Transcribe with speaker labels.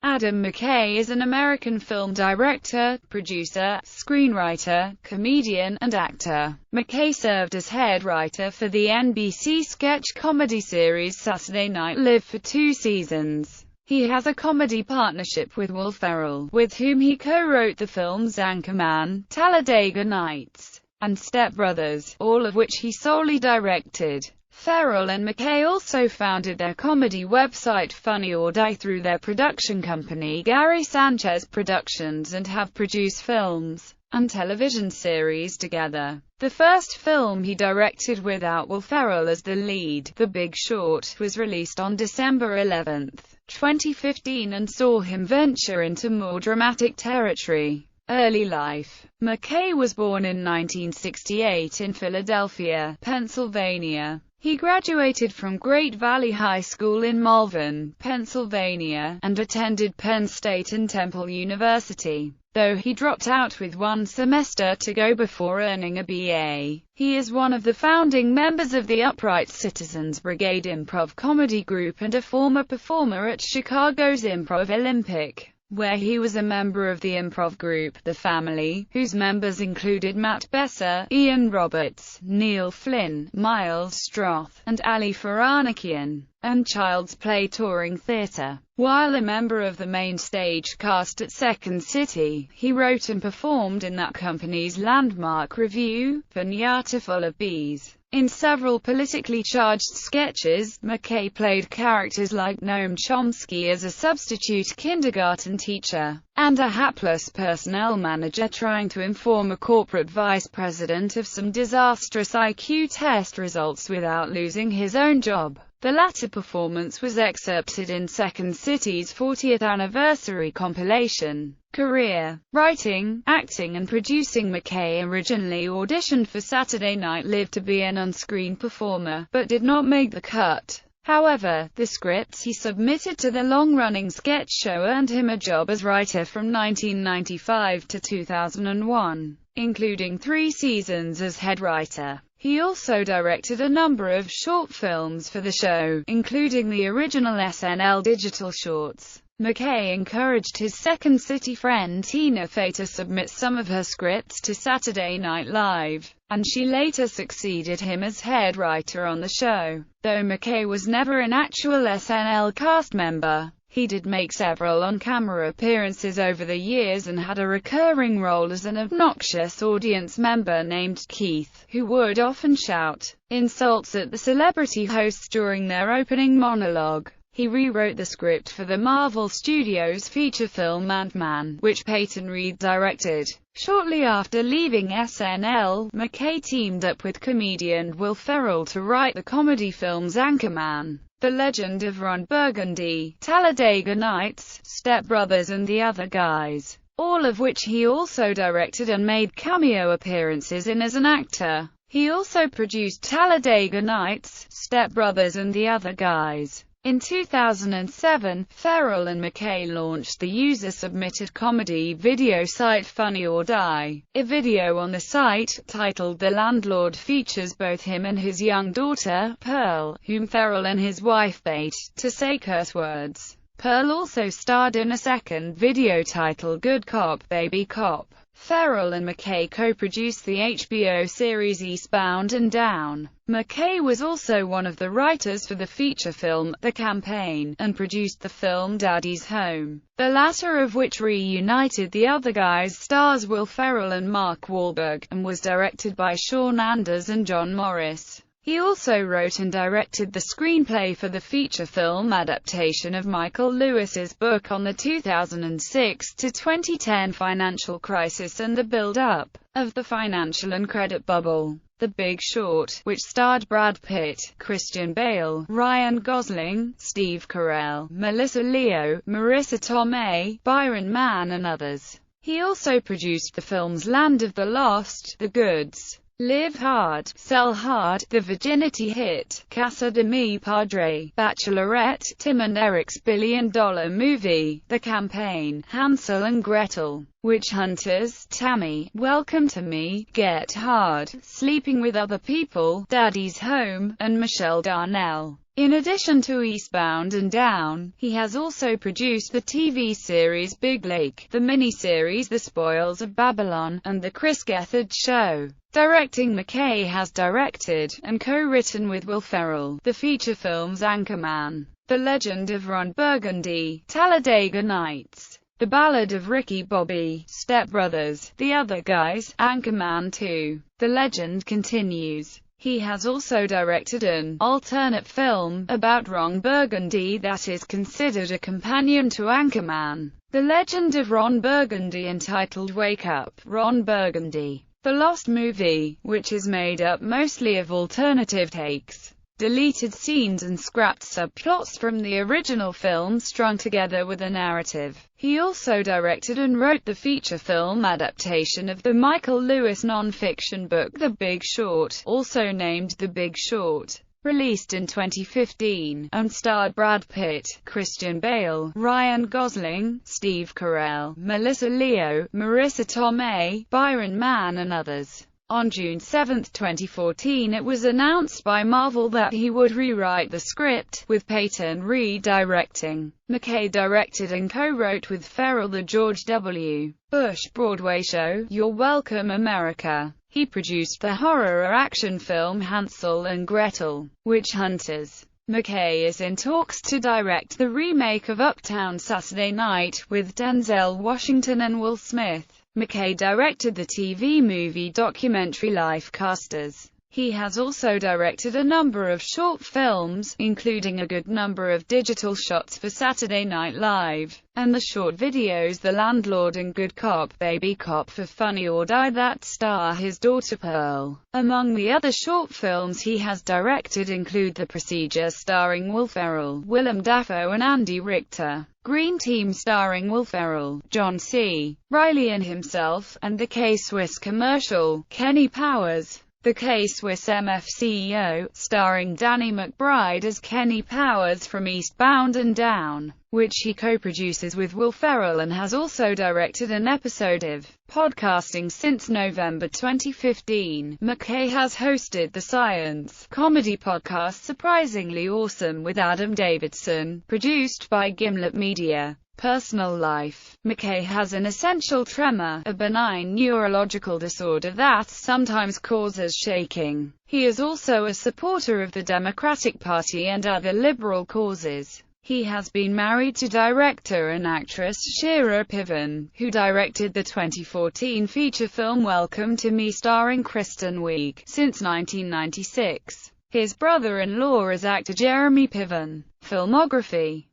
Speaker 1: Adam McKay is an American film director, producer, screenwriter, comedian, and actor. McKay served as head writer for the NBC sketch comedy series Saturday Night Live for 2 seasons. He has a comedy partnership with Will Ferrell, with whom he co-wrote the films Anchorman, Talladega Nights, and Step Brothers, all of which he solely directed. Ferrell and McKay also founded their comedy website Funny or Die through their production company Gary Sanchez Productions and have produced films and television series together. The first film he directed without Will Ferrell as the lead, The Big Short, was released on December 11, 2015 and saw him venture into more dramatic territory. Early life. McKay was born in 1968 in Philadelphia, Pennsylvania. He graduated from Great Valley High School in Malvern, Pennsylvania, and attended Penn State and Temple University, though he dropped out with 1 semester to go before earning a BA. He is one of the founding members of the Upright Citizens Brigade improv comedy group and a former performer at Chicago's Improv Olympic, where he was a member of the improv group The Family, whose members included Matt Besser, Ian Roberts, Neil Flynn, Miles Stroth, and Ali Faranakian, and Child's Play Touring Theatre. While a member of the main stage cast at Second City, he wrote and performed in that company's landmark revue, Pinata Full of Bees. In several politically charged sketches, McKay played characters like Noam Chomsky as a substitute kindergarten teacher, and a hapless personnel manager trying to inform a corporate vice president of some disastrous IQ test results without losing his own job. The latter performance was excerpted in Second City's 40th anniversary compilation. Career. Writing, acting and producing. McKay originally auditioned for Saturday Night Live to be an on-screen performer, but did not make the cut. However, the scripts he submitted to the long-running sketch show earned him a job as writer from 1995 to 2001, including 3 seasons as head writer. He also directed a number of short films for the show, including the original SNL digital shorts. McKay encouraged his Second City friend Tina Fey to submit some of her scripts to Saturday Night Live, and she later succeeded him as head writer on the show. Though McKay was never an actual SNL cast member, he did make several on-camera appearances over the years and had a recurring role as an obnoxious audience member named Keith, who would often shout insults at the celebrity hosts during their opening monologue. He rewrote the script for the Marvel Studios feature film Ant-Man, which Peyton Reed directed. Shortly after leaving SNL, McKay teamed up with comedian Will Ferrell to write the comedy films Anchorman, The Legend of Ron Burgundy, Talladega Nights, Step Brothers and The Other Guys, all of which he also directed and made cameo appearances in as an actor. He also produced Talladega Nights, Step Brothers and The Other Guys. In 2007, Ferrell and McKay launched the user-submitted comedy video site Funny or Die. A video on the site, titled The Landlord, features both him and his young daughter, Pearl, whom Ferrell and his wife bait to say curse words. Pearl also starred in a second video titled Good Cop, Baby Cop. Ferrell and McKay co-produced the HBO series Eastbound and Down. McKay was also one of the writers for the feature film, The Campaign, and produced the film Daddy's Home, the latter of which reunited The Other Guys stars Will Ferrell and Mark Wahlberg, and was directed by Sean Anders and John Morris. He also wrote and directed the screenplay for the feature film adaptation of Michael Lewis's book on the 2006 to 2010 financial crisis and the build-up of the financial and credit bubble. The Big Short, which starred Brad Pitt, Christian Bale, Ryan Gosling, Steve Carell, Melissa Leo, Marissa Tomei, Byron Mann and others. He also produced the films Land of the Lost, The Goods, Live Hard, Sell Hard, The Virginity Hit, Casa de Mi Padre, Bachelorette, Tim and Eric's $1 Billion Movie, The Campaign, Hansel and Gretel, Witch Hunters, Tammy, Welcome to Me, Get Hard, Sleeping with Other People, Daddy's Home, and Michelle Darnell. In addition to Eastbound and Down, he has also produced the TV series Big Lake, the miniseries The Spoils of Babylon, and The Chris Gethard Show. Directing: McKay has directed, and co-written with Will Ferrell, the feature films Anchorman, The Legend of Ron Burgundy, Talladega Nights, The Ballad of Ricky Bobby, Step Brothers, The Other Guys, Anchorman 2, The Legend Continues. He has also directed an alternate film about Ron Burgundy that is considered a companion to Anchorman, The Legend of Ron Burgundy, entitled Wake Up, Ron Burgundy: The Lost Movie, which is made up mostly of alternative takes, deleted scenes and scrapped subplots from the original film strung together with a narrative. He also directed and wrote the feature film adaptation of the Michael Lewis non-fiction book The Big Short, also named The Big Short, released in 2015, and starred Brad Pitt, Christian Bale, Ryan Gosling, Steve Carell, Melissa Leo, Marissa Tomei, Byron Mann and others. On June 7, 2014, it was announced by Marvel that he would rewrite the script, with Peyton Reed directing. McKay directed and co-wrote with Ferrell the George W. Bush Broadway show, You're Welcome America. He produced the horror-action film Hansel and Gretel, Witch Hunters. McKay is in talks to direct the remake of Uptown Saturday Night, with Denzel Washington and Will Smith. McKay directed the TV movie documentary Life Casters. He has also directed a number of short films, including a good number of digital shots for Saturday Night Live, and the short videos The Landlord and Good Cop, Baby Cop for Funny or Die that star his daughter Pearl. Among the other short films he has directed include The Procedure starring Will Ferrell, Willem Dafoe and Andy Richter, Green Team starring Will Ferrell, John C. Reilly and himself, and the K-Swiss commercial, Kenny Powers. The K-Swiss MF CEO, starring Danny McBride as Kenny Powers from Eastbound and Down, which he co-produces with Will Ferrell, and has also directed an episode of podcasting since November 2015. McKay has hosted the science comedy podcast Surprisingly Awesome with Adam Davidson, produced by Gimlet Media. Personal life. McKay has an essential tremor, a benign neurological disorder that sometimes causes shaking. He is also a supporter of the Democratic Party and other liberal causes. He has been married to director and actress Shira Piven, who directed the 2014 feature film Welcome to Me starring Kristen Wiig, since 1996. His brother-in-law is actor Jeremy Piven. Filmography.